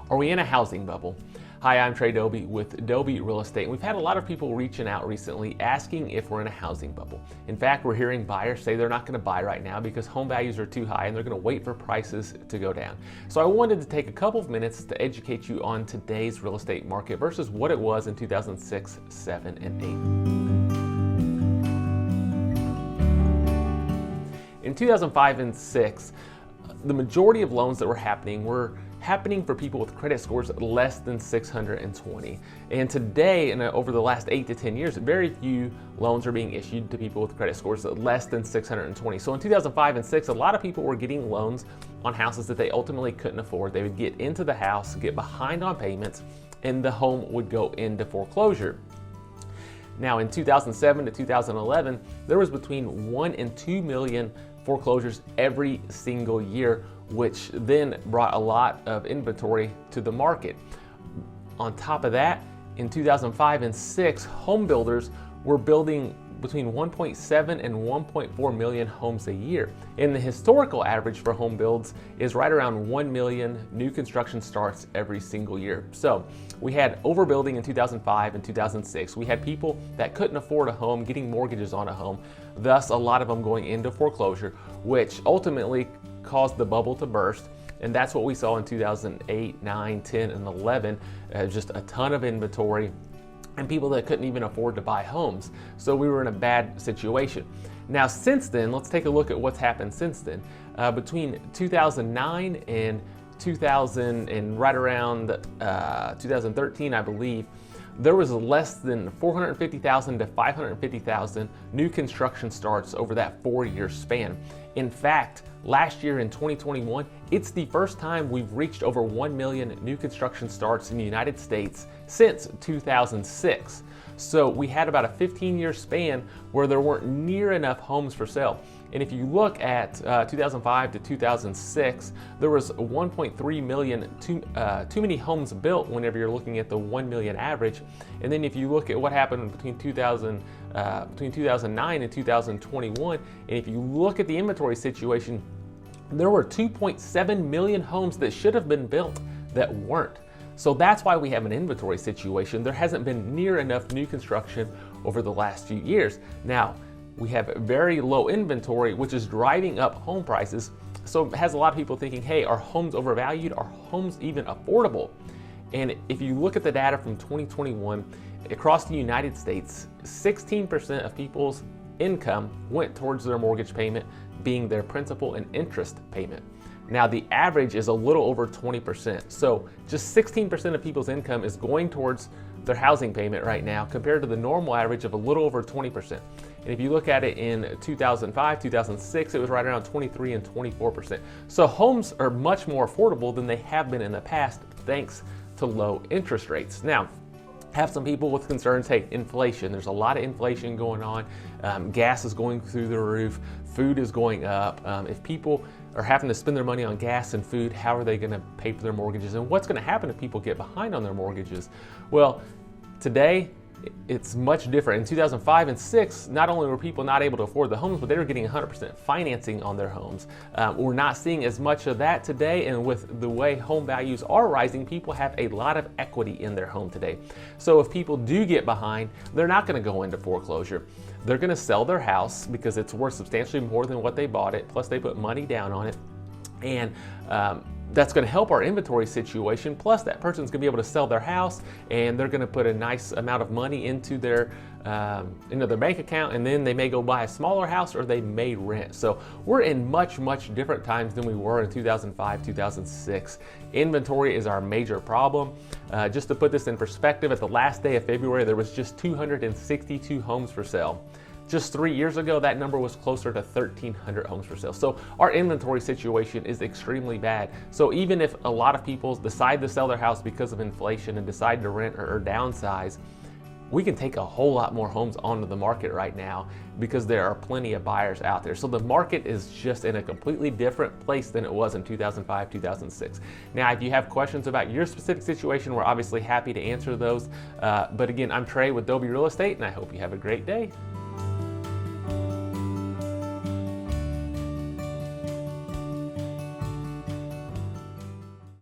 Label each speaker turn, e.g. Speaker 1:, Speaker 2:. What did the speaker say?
Speaker 1: Are we in a housing bubble? Hi, I'm Trey Doby with Doby Real Estate. We've had a lot of people reaching out recently asking if we're in a housing bubble. In fact, we're hearing buyers say they're not going to buy right now because home values are too high and they're going to wait for prices to go down. So I wanted to take a couple of minutes to educate you on today's real estate market versus what it was in 2006, 7, and 8. In 2005 and 6, the majority of loans that were happening for people with credit scores less than 620. And today, and over the last 8 to 10 years, very few loans are being issued to people with credit scores less than 620. So in 2005 and 6, a lot of people were getting loans on houses that they ultimately couldn't afford. They would get into the house, get behind on payments, and the home would go into foreclosure. Now in 2007 to 2011, there was between 1 and 2 million foreclosures every single year, which then brought a lot of inventory to the market. On top of that, in 2005 and 6, home builders were building between 1.7 and 1.4 million homes a year. And the historical average for home builds is right around 1 million new construction starts every single year. So we had overbuilding in 2005 and 2006. We had people that couldn't afford a home getting mortgages on a home, thus a lot of them going into foreclosure, which ultimately caused the bubble to burst. And that's what we saw in 2008, 9, 10, and 11, just a ton of inventory and people that couldn't even afford to buy homes. So we were in a bad situation. Now since then, let's take a look at what's happened since then. Between 2009 and 2000 and right around 2013, I believe, there was less than 450,000 to 550,000 new construction starts over that 4-year span. In fact, last year in 2021, it's the first time we've reached over 1 million new construction starts in the United States since 2006. So we had about a 15-year span where there weren't near enough homes for sale. And if you look at 2005 to 2006, there was 1.3 million too many homes built whenever you're looking at the 1 million average. And then if you look at what happened between 2009 and 2021, and if you look at the inventory situation, there were 2.7 million homes that should have been built that weren't. So that's why we have an inventory situation. There hasn't been near enough new construction over the last few years. Now, we have very low inventory, which is driving up home prices. So it has a lot of people thinking, hey, are homes overvalued? Are homes even affordable? And if you look at the data from 2021, across the United States, 16% of people's income went towards their mortgage payment, being their principal and interest payment. Now the average is a little over 20%. So just 16% of people's income is going towards their housing payment right now compared to the normal average of a little over 20%. And if you look at it in 2005, 2006, it was right around 23 and 24%. So homes are much more affordable than they have been in the past thanks to low interest rates. Now, have some people with concerns, hey, inflation. There's a lot of inflation going on. Gas is going through the roof. Food is going up. If people are having to spend their money on gas and food, how are they going to pay for their mortgages? And what's going to happen if people get behind on their mortgages? Well, today, it's much different. In 2005 and 6, not only were people not able to afford the homes, but they were getting 100% financing on their homes. We're not seeing as much of that today, and with the way home values are rising, people have a lot of equity in their home today. So if people do get behind, they're not going to go into foreclosure. They're going to sell their house because it's worth substantially more than what they bought it, plus they put money down on it. And that's going to help our inventory situation. Plus that person's going to be able to sell their house and they're going to put a nice amount of money into their bank account, and then they may go buy a smaller house or they may rent. So we're in much different times than we were in 2005, 2006. Inventory is our major problem. Just to put this in perspective, at the last day of February, there was just 262 homes for sale. Just 3 years ago, that number was closer to 1,300 homes for sale. So our inventory situation is extremely bad. So even if a lot of people decide to sell their house because of inflation and decide to rent or downsize, we can take a whole lot more homes onto the market right now because there are plenty of buyers out there. So the market is just in a completely different place than it was in 2005, 2006. Now, if you have questions about your specific situation, we're obviously happy to answer those. But again, I'm Trey with Doby Real Estate, and I hope you have a great day.